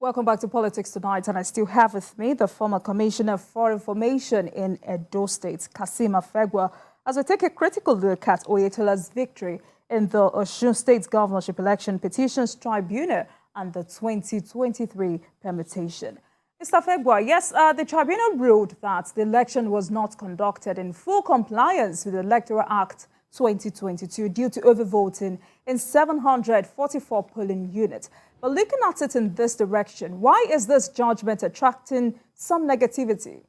Welcome back to Politics Tonight, and I still have with me the former Commissioner for Information in Edo State, Afegbua, as we take a critical look at Oyetola's victory in the Osun State Governorship Election Petitions Tribunal and the 2023 permutation. Mr. Afegbua, yes, the tribunal ruled that the election was not conducted in full compliance with the Electoral Act 2022 due to overvoting in 744 polling units. But looking at it in this direction, why is this judgment attracting some negativity?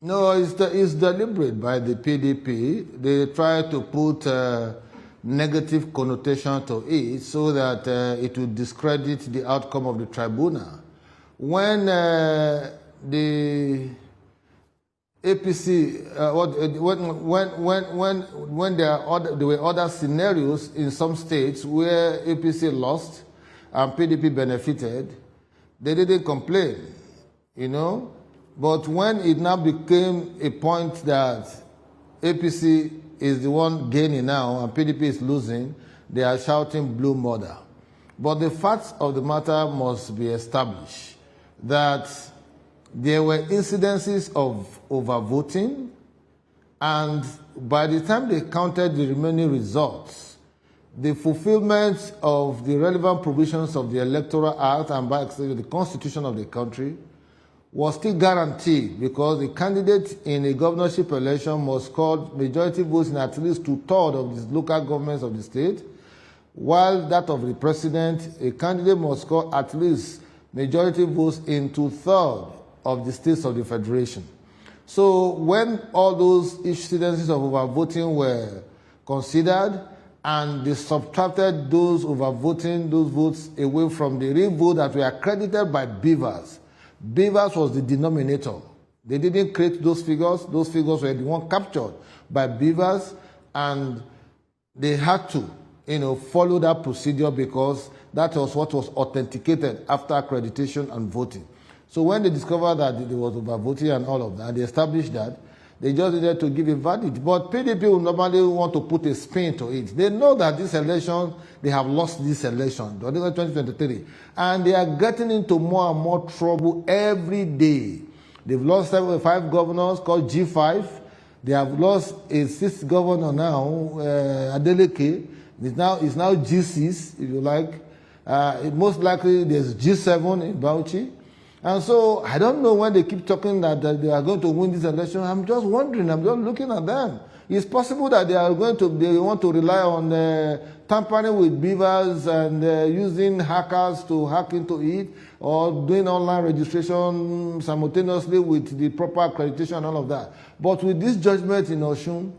No, it's deliberate by the PDP. They try to put a negative connotation to it so that it will discredit the outcome of the tribunal. When the APC, when there were other scenarios in some states where APC lost and PDP benefited, they didn't complain, you know. But when it now became a point that APC is the one gaining now and PDP is losing, they are shouting blue murder. But the facts of the matter must be established that there were incidences of overvoting, and by the time they counted the remaining results, the fulfillment of the relevant provisions of the Electoral Act and by extension the Constitution of the country was still guaranteed, because the candidate in a governorship election must score majority votes in at least 2/3 of the local governments of the state, while that of the president, a candidate must score at least majority votes in 2/3 of the states of the federation. So when all those incidences of overvoting were considered and they subtracted those overvoting, those votes away from the real vote that were accredited by Beavers, Beavers was the denominator. They didn't create those figures. Those figures were the one captured by Beavers, and they had to, follow that procedure because that was what was authenticated after accreditation and voting. So when they discovered that there was overvoting and all of that, they established that, they just needed to give a verdict. But PDP will normally want to put a spin to it. They know that this election, they have lost this election, 2023, and they are getting into more and more trouble every day. They've lost 5 governors called G5. They have lost a 6th governor now, Adeleke. It's now G6, if you like. Most likely there's G7 in Bauchi. And so I don't know when they keep talking that they are going to win this election. I'm just wondering. I'm just looking at them. It's possible that they want to rely on tampering with Beavers and using hackers to hack into it, or doing online registration simultaneously with the proper accreditation and all of that. But with this judgment in Osun,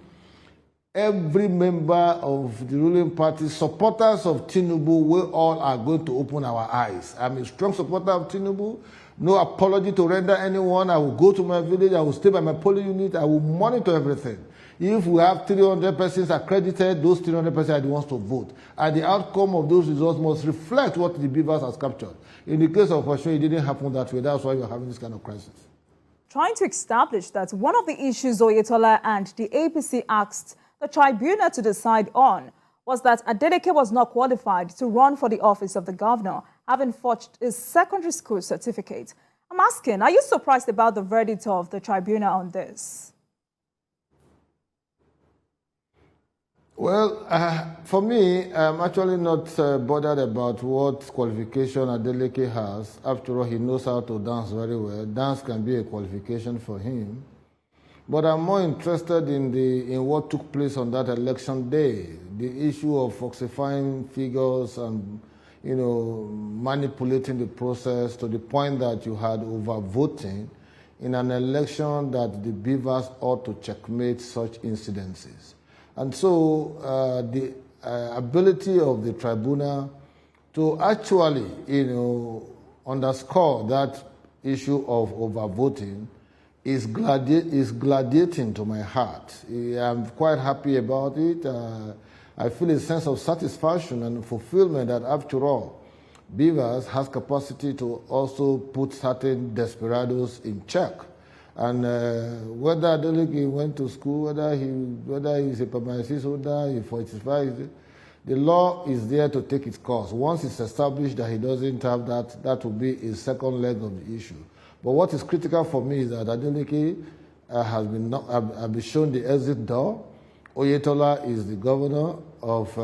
every member of the ruling party, supporters of Tinubu, we all are going to open our eyes. I'm a strong supporter of Tinubu. No apology to render anyone. I will go to my village. I will stay by my polling unit. I will monitor everything. If we have 300 persons accredited, those 300 persons are the ones to vote. And the outcome of those results must reflect what the Beavers has captured. In the case of Osun, it didn't happen that way. That's why we're having this kind of crisis. Trying to establish that one of the issues Oyetola and the APC asked the tribunal to decide on was that Adeleke was not qualified to run for the office of the governor, having forged his secondary school certificate. I'm asking, are you surprised about the verdict of the tribunal on this? Well, for me, I'm actually not bothered about what qualification Adeleke has. After all, he knows how to dance very well. Dance can be a qualification for him. But I'm more interested in what took place on that election day, the issue of falsifying figures and, manipulating the process to the point that you had overvoting in an election that the Beavers ought to checkmate such incidences. And so the ability of the tribunal to actually, underscore that issue of overvoting is gladiating to my heart. I'm quite happy about it. I feel a sense of satisfaction and fulfillment that, after all, Beavers has capacity to also put certain desperados in check. And whether Adeleke went to school, whether he's a permanent holder, he's 45, The law is there to take its course. Once it's established that he doesn't have that, that will be a second leg of the issue. But what is critical for me is that Adeleke has been shown the exit door. Oyetola is the governor of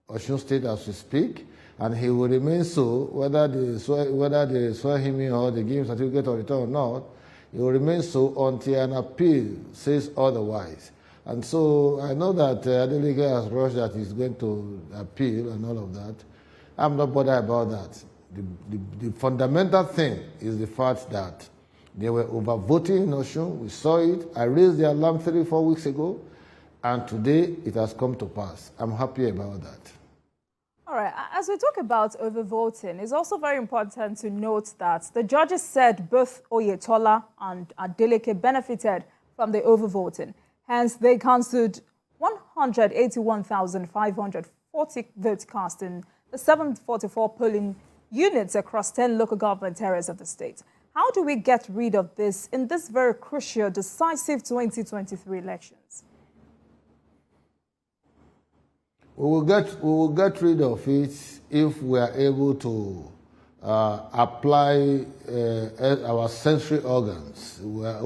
Osun State as we speak, and he will remain so, whether they swear him in or they give him certificate of return or not, he will remain so until an appeal says otherwise. And so I know that Adeleke has rushed that he's going to appeal and all of that. I'm not bothered about that. The fundamental thing is the fact that they were overvoting in Osun. We saw it. I raised the alarm 3-4 weeks ago, and today it has come to pass. I'm happy about that. All right. As we talk about overvoting, it's also very important to note that the judges said both Oyetola and Adeleke benefited from the overvoting. Hence, they cancelled 181,540 votes cast in the 744 polling units across 10 local government areas of the state. How do we get rid of this in this very crucial, decisive 2023 elections? We will get rid of it if we are able to apply our sensory organs. We are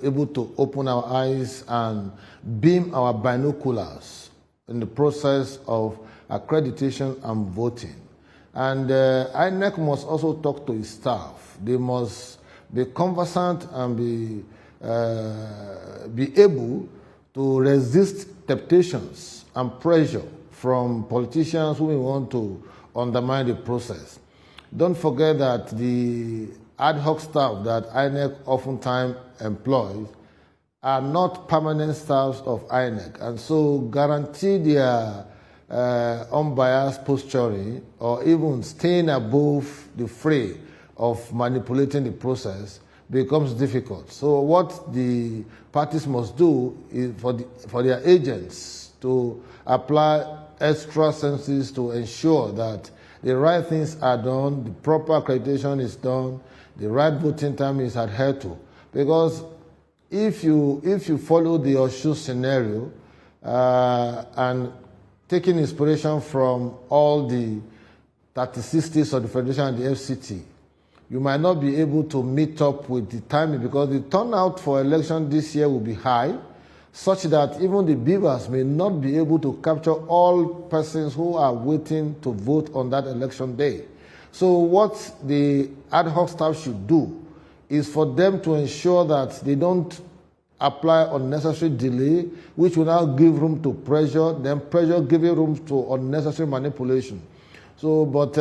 able to open our eyes and beam our binoculars in the process of accreditation and voting. And INEC must also talk to its staff. They must be conversant and be able to resist temptations and pressure from politicians who want to undermine the process. Don't forget that the ad hoc staff that INEC oftentimes employs are not permanent staffs of INEC, and so guarantee their unbiased posturing or even staying above the fray of manipulating the process becomes difficult. So what the parties must do is for their agents to apply extra senses to ensure that the right things are done, the proper accreditation is done, the right voting time is adhered to. Because if you follow the Osun scenario and taking inspiration from all the 36 states of the Federation and the FCT, you might not be able to meet up with the timing because the turnout for election this year will be high, such that even the beavers may not be able to capture all persons who are waiting to vote on that election day. So what the ad hoc staff should do is for them to ensure that they don't apply unnecessary delay, which will now give room to pressure, then pressure giving room to unnecessary manipulation. So, but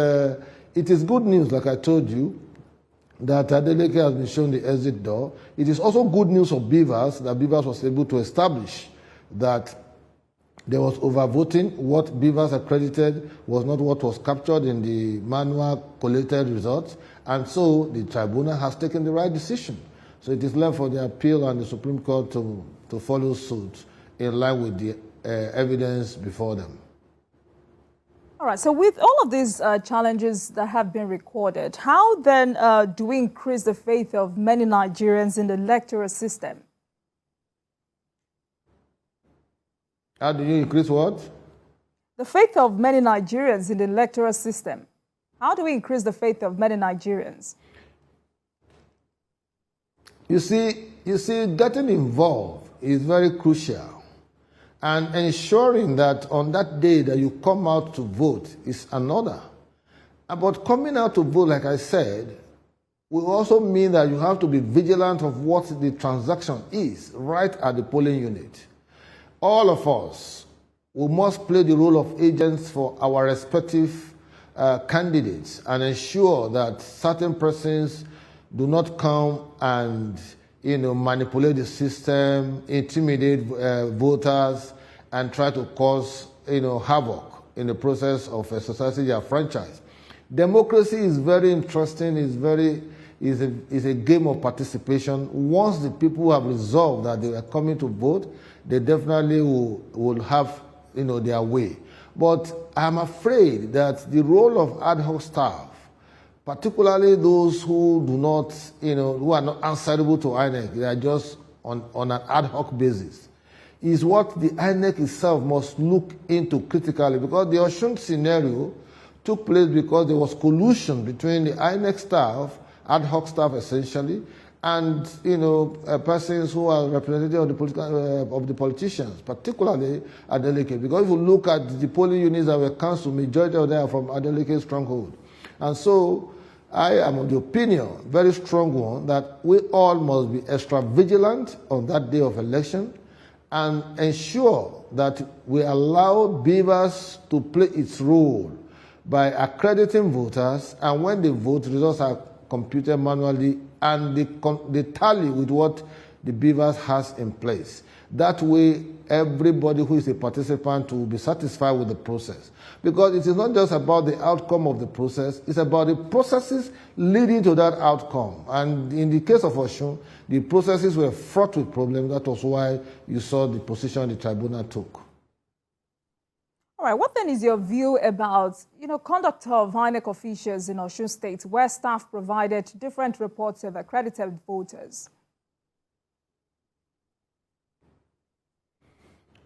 it is good news, like I told you, that Adeleke has been shown the exit door. It is also good news for Beavers that Beavers was able to establish that there was overvoting. What Beavers accredited was not what was captured in the manual collated results, and so the tribunal has taken the right decision. So it is left for the appeal and the Supreme Court to follow suit in line with the evidence before them. All right, so with all of these challenges that have been recorded, how then do we increase the faith of many Nigerians in the electoral system? How do you increase what? The faith of many Nigerians in the electoral system. How do we increase the faith of many Nigerians? You see, getting involved is very crucial. And ensuring that on that day that you come out to vote is another. But coming out to vote, like I said, will also mean that you have to be vigilant of what the transaction is right at the polling unit. All of us, we must play the role of agents for our respective candidates and ensure that certain persons do not come and manipulate the system, intimidate voters, and try to cause havoc in the process of exercising their franchise. Democracy is very interesting. Is a game of participation. Once the people have resolved that they are coming to vote, they definitely will have their way. But I'm afraid that the role of ad hoc staff, particularly those who do not, who are not answerable to INEC, they are just on an ad hoc basis, is what the INEC itself must look into critically, because the Osun scenario took place because there was collusion between the INEC staff, ad hoc staff essentially, and persons who are representative of the politicians, particularly Adeleke. Because if you look at the polling units that were cancelled, majority of them are from Adeleke's stronghold. And so I am of the opinion, very strong one, that we all must be extra vigilant on that day of election and ensure that we allow Beavers to play its role by accrediting voters, and when they vote, results are computed manually and they tally with what the Beavers has in place. That way, everybody who is a participant will be satisfied with the process. Because it is not just about the outcome of the process, it's about the processes leading to that outcome. And in the case of Osun, the processes were fraught with problems. That was why you saw the position the tribunal took. All right, what then is your view about, conduct of INEC officials in Osun State, where staff provided different reports of accredited voters?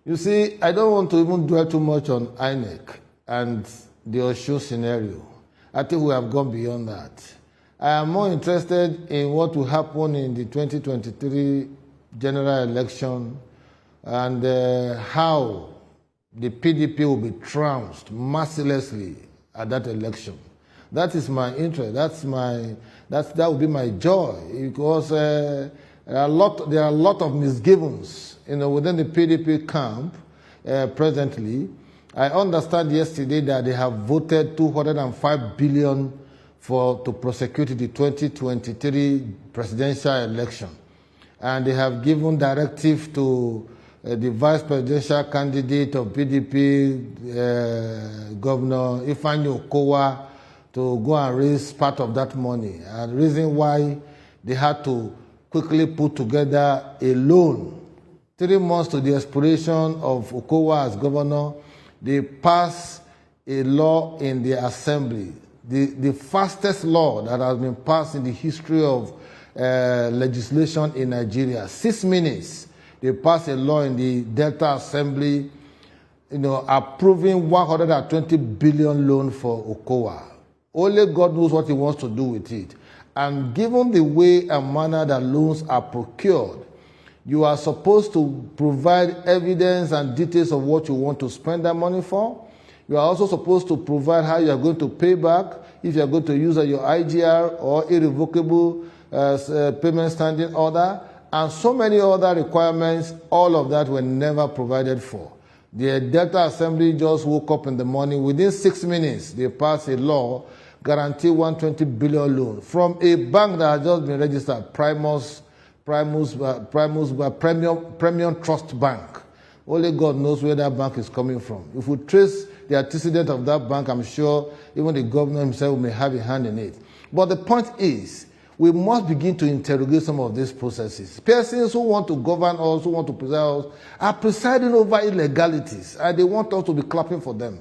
You see, I don't want to even dwell too much on INEC and the Osun scenario. I think we have gone beyond that. I am more interested in what will happen in the 2023 general election and how the PDP will be trounced mercilessly at that election. That is my interest. That will be my joy, because there are a lot of misgivings, within the PDP camp presently. I understand yesterday that they have voted 205 billion to prosecute the 2023 presidential election, and they have given directive to the vice presidential candidate of PDP, Governor Ifeanyi Okowa, to go and raise part of that money. And the reason why they had to quickly put together a loan, 3 months to the expiration of Okowa as governor, they passed a law in the assembly, the fastest law that has been passed in the history of legislation in Nigeria. 6 minutes. They passed a law in the Delta Assembly, approving 120 billion loan for Okowa. Only God knows what he wants to do with it. And given the way and manner that loans are procured, you are supposed to provide evidence and details of what you want to spend that money for. You are also supposed to provide how you are going to pay back, if you are going to use your IGR or irrevocable payment standing order, and so many other requirements. All of that were never provided for. The Delta Assembly just woke up in the morning. Within 6 minutes, they passed a law guarantee 120 billion loan from a bank that has just been registered, Premium Trust Bank. Only God knows where that bank is coming from. If we trace the antecedent of that bank, I'm sure even the governor himself may have a hand in it. But the point is, we must begin to interrogate some of these processes. Persons who want to govern us, who want to preside us, are presiding over illegalities, and they want us to be clapping for them.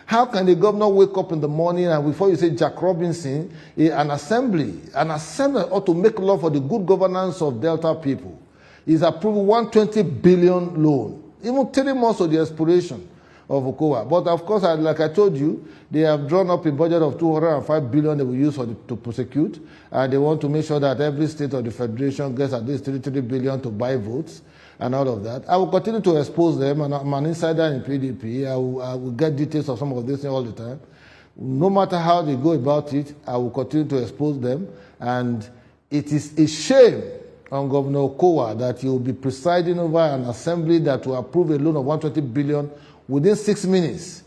How can the governor wake up in the morning and before you say Jack Robinson, an assembly ought to make law for the good governance of Delta people? He's approved 120 billion loan, even 3 months of the expiration of Okowa. But of course, like I told you, they have drawn up a budget of 205 billion they will use to prosecute, and they want to make sure that every state of the federation gets at least 33 billion to buy votes and all of that. I will continue to expose them, and I'm an insider in PDP. I will get details of some of this all the time. No matter how they go about it, I will continue to expose them, and it is a shame on Governor Okowa that he will be presiding over an assembly that will approve a loan of 120 billion within 6 minutes,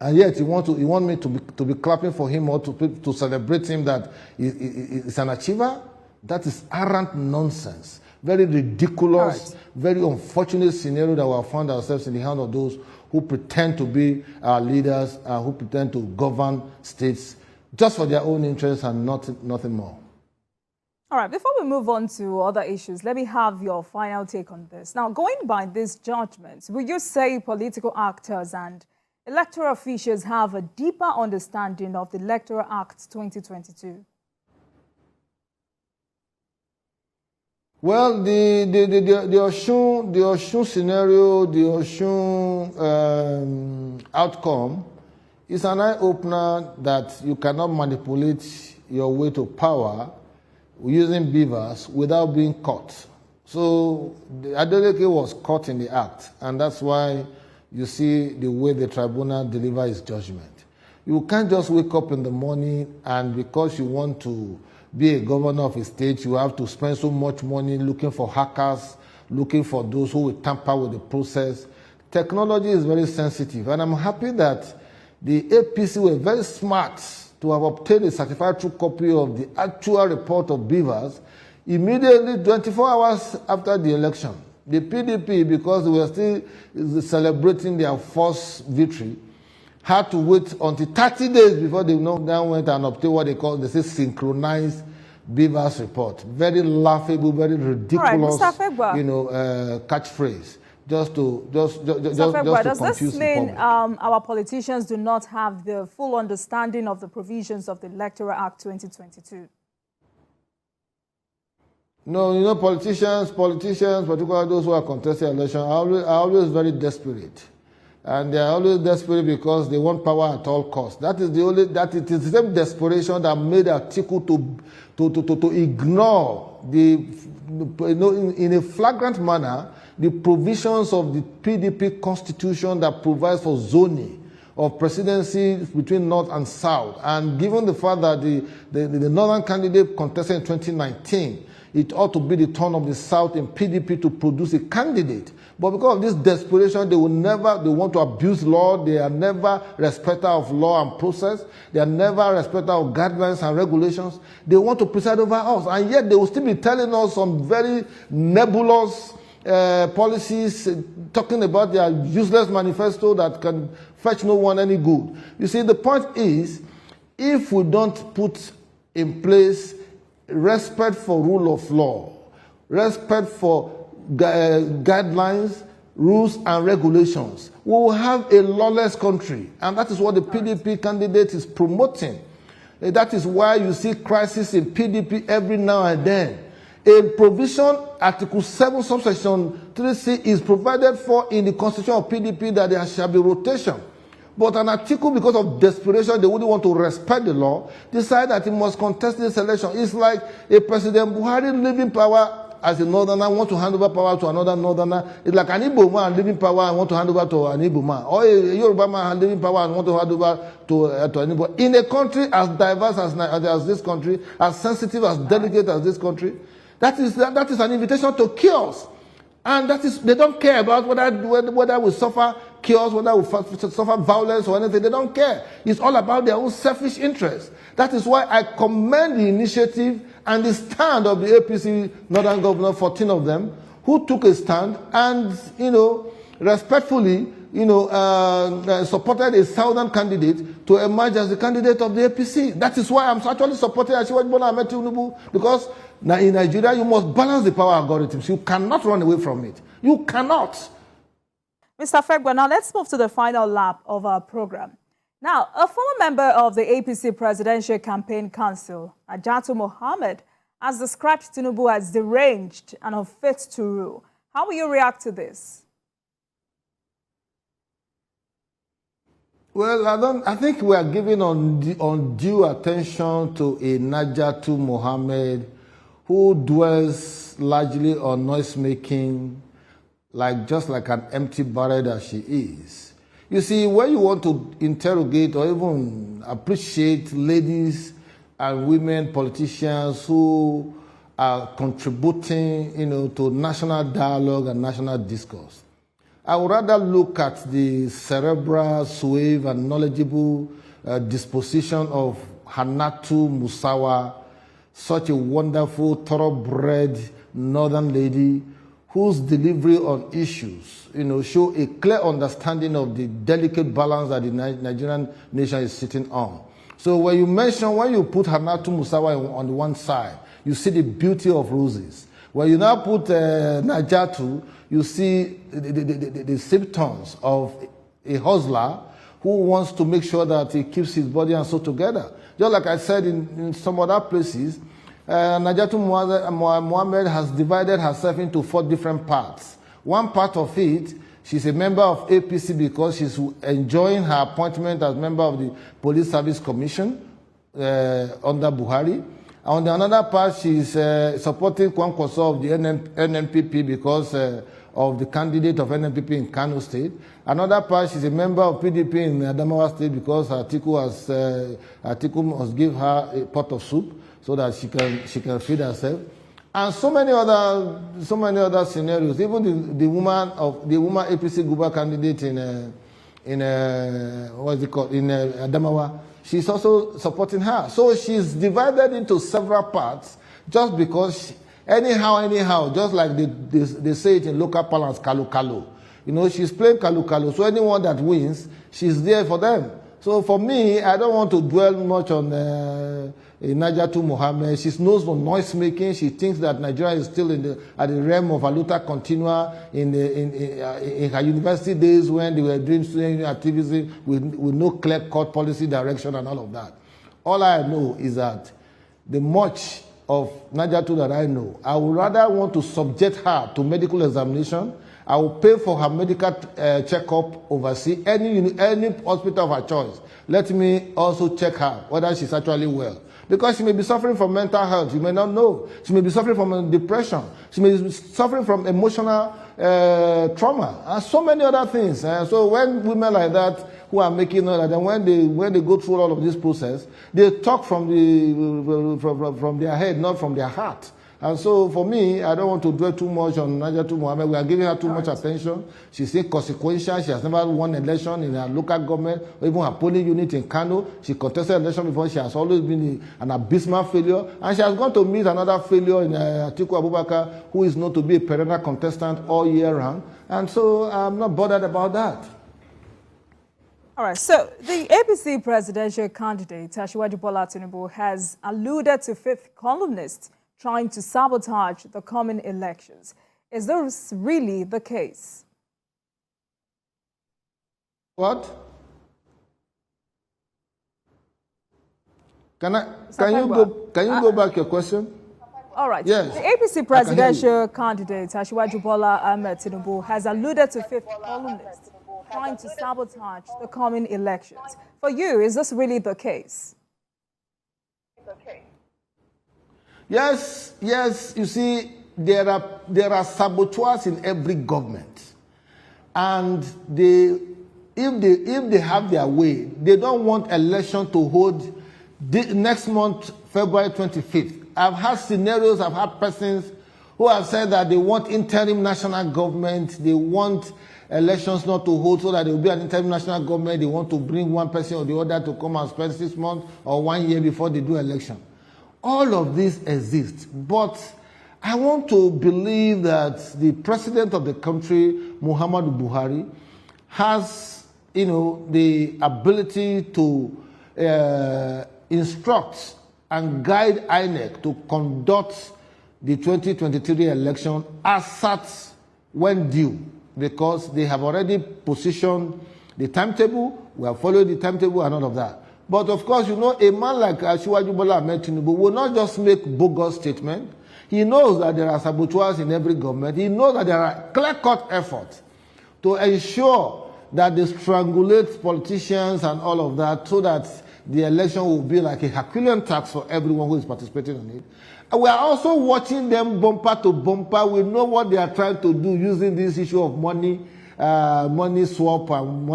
and yet he want me to be clapping for him or to celebrate him that he's an achiever. That is arrant nonsense. Very ridiculous, very unfortunate scenario that we have found ourselves in the hands of those who pretend to be our leaders and who pretend to govern states just for their own interests and nothing more. All right, before we move on to other issues, let me have your final take on this. Now, going by these judgments, will you say political actors and electoral officials have a deeper understanding of the Electoral Act 2022? Well, the Osun scenario, the Osun outcome is an eye-opener that you cannot manipulate your way to power using beavers without being caught. So Adeleke was caught in the act, and that's why you see the way the tribunal delivers its judgment. You can't just wake up in the morning and because you want to be a governor of a state, you have to spend so much money looking for hackers, looking for those who will tamper with the process. Technology is very sensitive, and I'm happy that the APC were very smart to have obtained a certified true copy of the actual report of beavers immediately 24 hours after the election. The PDP, because they were still celebrating their first victory, had to wait until 30 days before they now went and obtained what they say synchronized beavers report. Very laughable, very ridiculous, catchphrase. Just to confuse the public. Does this mean our politicians do not have the full understanding of the provisions of the Electoral Act 2022? No, politicians, particularly those who are contesting election, are always very desperate. And they are always desperate because they want power at all costs. It is the same desperation that made Atiku to ignore in a flagrant manner the provisions of the PDP constitution that provides for zoning of presidency between North and South. And given the fact that the Northern candidate contested in 2019, it ought to be the turn of the South in PDP to produce a candidate. But because of this desperation, they want to abuse law. They are never respecter of law and process. They are never respecter of guidelines and regulations. They want to preside over us. And yet they will still be telling us some very nebulous policies, talking about their useless manifesto that can fetch no one any good. You see, the point is, if we don't put in place respect for rule of law, respect for guidelines, rules, and regulations, we will have a lawless country. And that is what the PDP candidate is promoting. That is why you see crisis in PDP every now and then. A provision, Article 7, subsection 3C, is provided for in the constitution of PDP that there shall be rotation. But an article, because of desperation, they wouldn't want to respect the law, decide that he must contest this election. It's like a President Buhari leaving power as a northerner, want to hand over power to another northerner. It's like an Igbo man leaving power and want to hand over to an Igbo man. Or a Yoruba man leaving power and want to hand over to an Igbo. In a country as diverse as this country, as sensitive, as delicate as this country, that is an invitation to chaos. And they don't care about whether we suffer chaos, whether we suffer violence or anything. They don't care. It's all about their own selfish interests. That is why I commend the initiative and the stand of the APC Northern Governor, 14 of them, who took a stand and, respectfully, supported a Southern candidate to emerge as the candidate of the APC. That is why I'm actually supporting Asiwaju Bola Ahmed Tinubu, because now in Nigeria, you must balance the power algorithms. You cannot run away from it. You cannot. Mr. Afegbua, now let's move to the final lap of our program. Now, a former member of the APC Presidential Campaign Council, Ajatu Mohammed, has described Tinubu as deranged and unfit to rule. How will you react to this? Well, I think we are giving undue attention to a Najatu Mohammed who dwells largely on noise making, just like an empty barrel that she is. You see, when you want to interrogate or even appreciate ladies and women politicians who are contributing, to national dialogue and national discourse, I would rather look at the cerebral, suave, and knowledgeable disposition of Hannatu Musawa, such a wonderful, thoroughbred northern lady whose delivery on issues, show a clear understanding of the delicate balance that the Nigerian nation is sitting on. So when you put Hannatu Musawa on the one side, you see the beauty of roses. When you now put Najatu, you see the symptoms of a hustler who wants to make sure that he keeps his body and soul together. Just like I said in some other places, Najatu Mohammed has divided herself into 4 different parts. One part of it, she's a member of APC because she's enjoying her appointment as member of the Police Service Commission under Buhari. On the another part, she's supporting Kwankwaso of the NNPP because of the candidate of NNPP in Kano State. Another part, she's a member of PDP in Adamawa State because Atiku must give her a pot of soup so that she can feed herself. And so many other scenarios. Even the woman APC Guba candidate in what's it called, in Adamawa, she's also supporting her. So she's divided into several parts just because anyhow, just like they say it in local parlance, kalu. You know, she's playing kalu. So anyone that wins, she's there for them. So for me, I don't want to dwell much on Najatu Mohammed. She knows no noise making. She thinks that Nigeria is still at the realm of Aluta Continua in her university days when they were doing student activism with no clear-cut policy direction and all of that. All I know is that the much of Najatu that I know, I would rather want to subject her to medical examination. I will pay for her medical checkup overseas, any hospital of her choice. Let me also check her whether she's actually well. Because she may be suffering from mental health, you may not know. She may be suffering from depression. She may be suffering from emotional trauma and so many other things. So when women like that who are making all that, and when they go through all of this process, they talk from their head, not from their heart. And so for me, I don't want to dwell too much on Najatu Mohammed. We are giving her too much attention. She's inconsequential. She has never won an election in her local government or even her polling unit in Kano. She contested an election before. She has always been an abysmal failure. And she has gone to meet another failure in Atiku Abubakar, who is known to be a perennial contestant all year round. And so I'm not bothered about that. All right, so the APC presidential candidate, Asiwaju Bola Tinubu, has alluded to fifth columnists trying to sabotage the coming elections. Is this really the case? What? Can you go back your question? All right. Yes. The APC presidential candidate, Asiwaju Bola Tinubu, has alluded to fifth columnists trying to sabotage the coming elections. For you, is this really the case? Yes. You see, there are saboteurs in every government, and if they have their way, they don't want election to hold next month, February 25th. I've had scenarios, I've had persons who have said that they want interim national government, they want elections not to hold so that there will be an interim national government. They want to bring one person or the other to come and spend 6 months or 1 year before they do election. All of this exists, but I want to believe that the president of the country, Muhammadu Buhari, has, the ability to instruct and guide INEC to conduct the 2023 election as such when due, because they have already positioned the timetable. We have followed the timetable and all of that. But of course, a man like Asiwaju Bola Tinubu will not just make bogus statements. He knows that there are saboteurs in every government. He knows that there are clear-cut efforts to ensure that they strangulate politicians and all of that so that the election will be like a Herculean task for everyone who is participating in it. And we are also watching them bumper to bumper. We know what they are trying to do using this issue of money swap and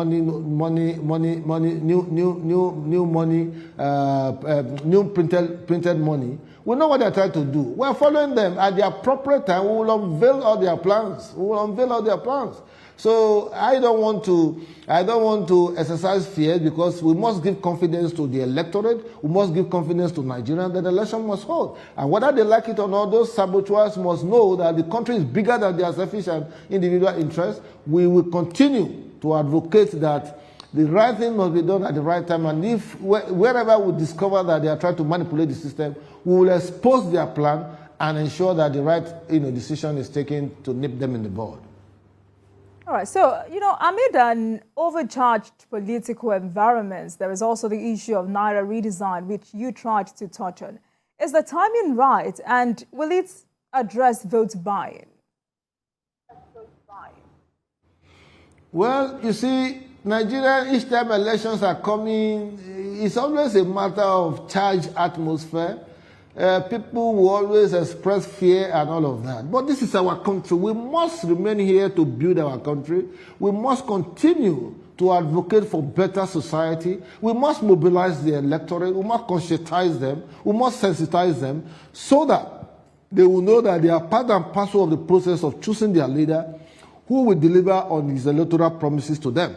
new printed money. We know what they're trying to do. We're following them. At the appropriate time, we will unveil all their plans. So I don't want to exercise fear, because we must give confidence to the electorate. We must give confidence to Nigerians that the election must hold. And whether they like it or not, those saboteurs must know that the country is bigger than their selfish and individual interests. We will continue to advocate that the right thing must be done at the right time. And if wherever we discover that they are trying to manipulate the system, we will expose their plan and ensure that the right decision is taken to nip them in the bud. All right, so, amid an overcharged political environment, there is also the issue of Naira redesign, which you tried to touch on. is the timing right, and will it address vote buying? Well, you see, Nigeria, each time elections are coming, it's always a matter of charged atmosphere. People will always express fear and all of that. But this is our country. We must remain here to build our country. We must continue to advocate for better society. We must mobilize the electorate. We must conscientize them. We must sensitize them so that they will know that they are part and parcel of the process of choosing their leader who will deliver on his electoral promises to them.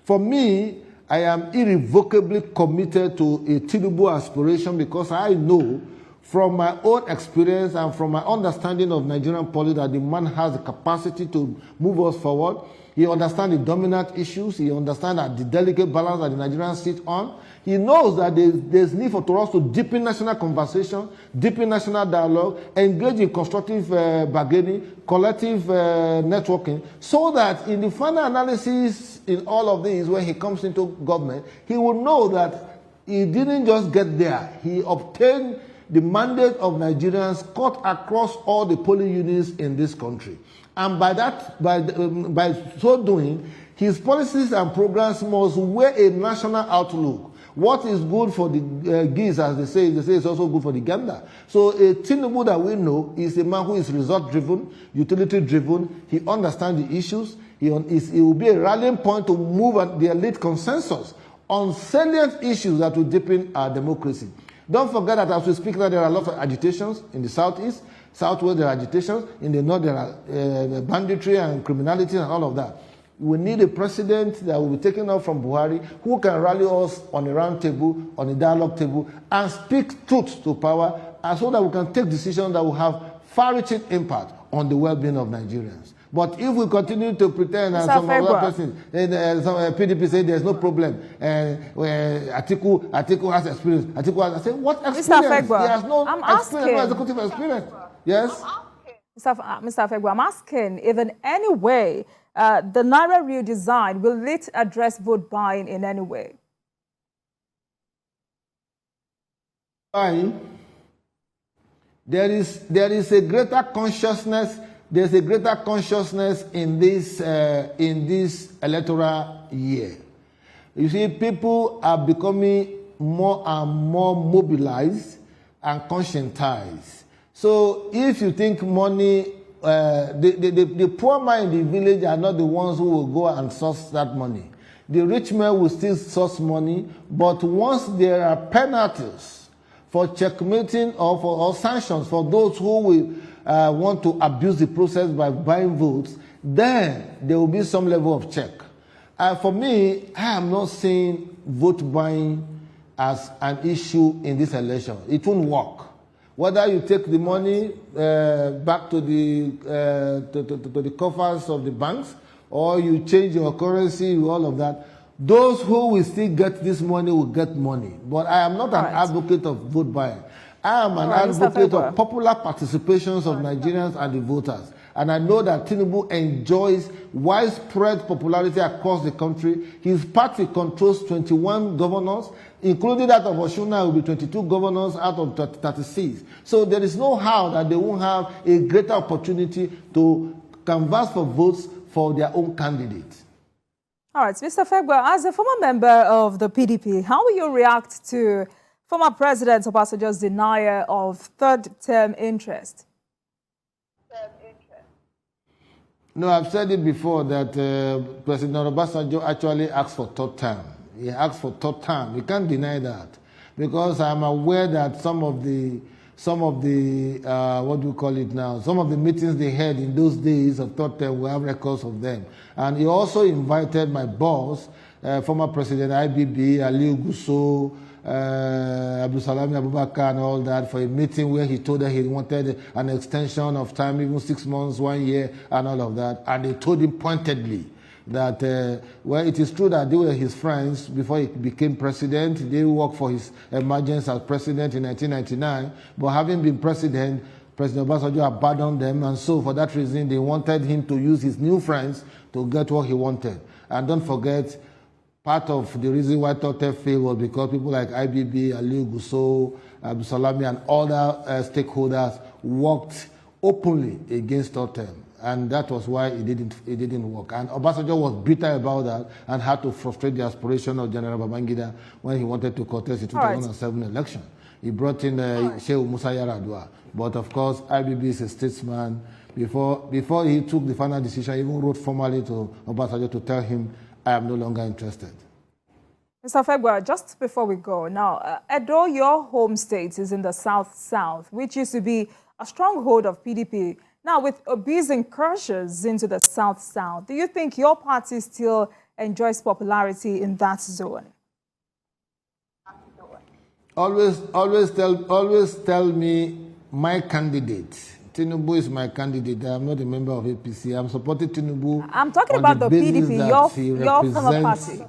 For me, I am irrevocably committed to a Tinubu aspiration because I know from my own experience and from my understanding of Nigerian politics that the man has the capacity to move us forward. He understands the dominant issues. He understands that the delicate balance that the Nigerians sit on. He knows that there's need for us to deepen national conversation, deepen national dialogue, engage in constructive bargaining, collective networking, so that in the final analysis in all of these, when he comes into government, he will know that he didn't just get there. He obtained the mandate of Nigerians cut across all the polling units in this country. And by so doing, his policies and programs must wear a national outlook. What is good for the geese, as they say it's also good for the gander. So a Tinubu that we know is a man who is result-driven, utility-driven. He understands the issues. He will be a rallying point to move the elite consensus on salient issues that will deepen our democracy. Don't forget that as we speak now, there are a lot of agitations in the southeast. Southwest, there are agitations. In the north, there are banditry and criminality and all of that. We need a president that will be taken up from Buhari who can rally us on a round table, on a dialogue table, and speak truth to power, and so that we can take decisions that will have far-reaching impact on the well-being of Nigerians. But if we continue to pretend and some other persons, some PDP say there's no problem, Atiku has experience. Atiku has, I say, what experience? He has no experience, no executive experience. Yes? Mr. Afegbua, I'm asking if in any way the Naira redesign, will it address vote buying in any way? There is a greater consciousness. There's a greater consciousness in this electoral year. You see, people are becoming more and more mobilized and conscientized. So if you think money, the poor man in the village are not the ones who will go and source that money. The rich man will still source money, but once there are penalties for checkmating or sanctions for those who will want to abuse the process by buying votes, then there will be some level of check. For me, I am not seeing vote buying as an issue in this election. It won't work. Whether you take the money back to the coffers of the banks, or you change your currency, all of that, those who will still get this money will get money. But I am not an advocate of vote buying. I am an advocate of popular participations of Nigerians and the voters. And I know that Tinubu enjoys widespread popularity across the country. His party controls 21 governors, including that of Osun. Now will be 22 governors out of 36. So there is no how that they won't have a greater opportunity to canvass for votes for their own candidates. All right, Mr. Afegbua, as a former member of the PDP, how will you react to former President Obasanjo's denial of third-term interest? No, I've said it before that President Obasanjo actually asked for third term. He asked for third term. You can't deny that, because I'm aware that some of the what do you call it now? Some of the meetings they had in those days of third term, we have records of them. And he also invited my boss, former President IBB, Aliu Gusso, Abdulsalami Abubakar and all that, for a meeting where he told her he wanted an extension of time, even 6 months, 1 year, and all of that. And they told him pointedly that, well, it is true that they were his friends before he became president. They worked for his emergence as president in 1999. But having been president, President Obasanjo abandoned them. And so for that reason, they wanted him to use his new friends to get what he wanted. And don't forget, part of the reason why Totem failed was because people like IBB, Aliu Gusso, Abdusalami, and other stakeholders worked openly against Totem. And that was why it didn't work. And Obasanjo was bitter about that and had to frustrate the aspiration of General Babangida when he wanted to contest the 2007 election. He brought in Sheikh Musa Yaradua. But of course, IBB is a statesman. Before he took the final decision, he even wrote formally to Obasanjo to tell him, I am no longer interested. Mr. Afegbua, just before we go, now, Edo, your home state, is in the South-South, which used to be a stronghold of PDP. Now, with obese incursions into the South-South, do you think your party still enjoys popularity in that zone? Always tell me my candidate. Tinubu is my candidate. I am not a member of APC. I'm supporting Tinubu. I'm talking about the PDP, your former party.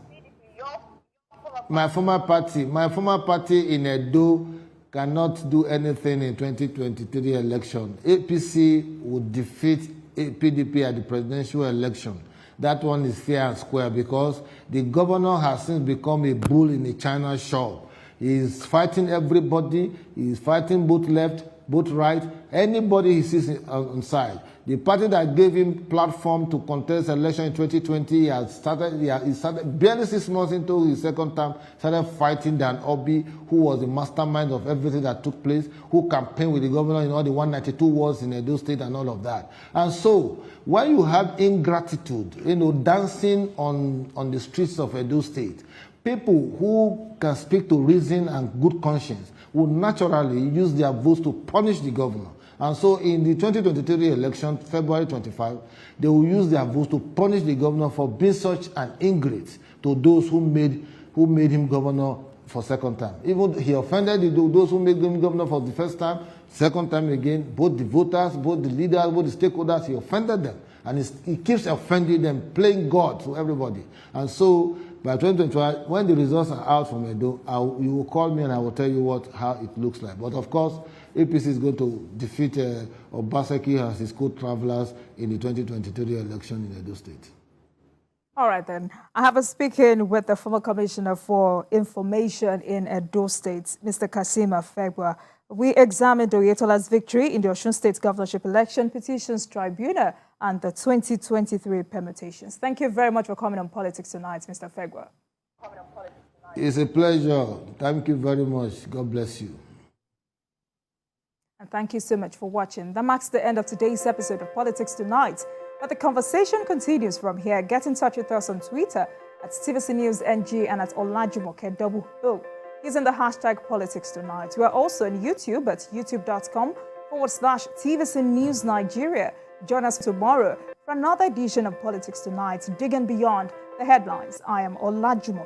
My former party in Edo cannot do anything in 2023 election. APC would defeat PDP at the presidential election. That one is fair and square because the governor has since become a bull in a China shop. He is fighting everybody. He is fighting both left, both right, anybody he sees on side. The party that gave him platform to contest election in 2020, he started barely 6 months into his second term, started fighting Dan Obi, who was the mastermind of everything that took place, who campaigned with the governor in all the 192 wards in Edo State and all of that. And so, when you have ingratitude, dancing on the streets of Edo State, people who can speak to reason and good conscience will naturally use their votes to punish the governor. And so in the 2023 election, February 25, they will use their votes to punish the governor for being such an ingrate to those who made him governor for second time. Even he offended those who made him governor for the first time, second time again, both the voters, both the leaders, both the stakeholders, he offended them. And he keeps offending them, playing God to everybody. And so by 2021, when the results are out from Edo, you will call me and I will tell you how it looks like. But of course, APC is going to defeat Obaseki as his co-travelers in the 2023 election in Edo State. All right, then. I have a speaking with the former Commissioner for Information in Edo State, Mr. Kasim Afegbua. We examined Oyetola's victory in the Osun State Governorship Election Petitions Tribunal and the 2023 permutations. Thank you very much for coming on Politics Tonight, Mr. Afegbua. It's a pleasure. Thank you very much. God bless you. And thank you so much for watching. That marks the end of today's episode of Politics Tonight. But the conversation continues from here. Get in touch with us on Twitter at TVC News NG and at Olajumoke using the hashtag Politics Tonight. We are also on YouTube at youtube.com/TVC News Nigeria. Join us tomorrow for another edition of Politics Tonight, digging beyond the headlines. I am Olajumoke.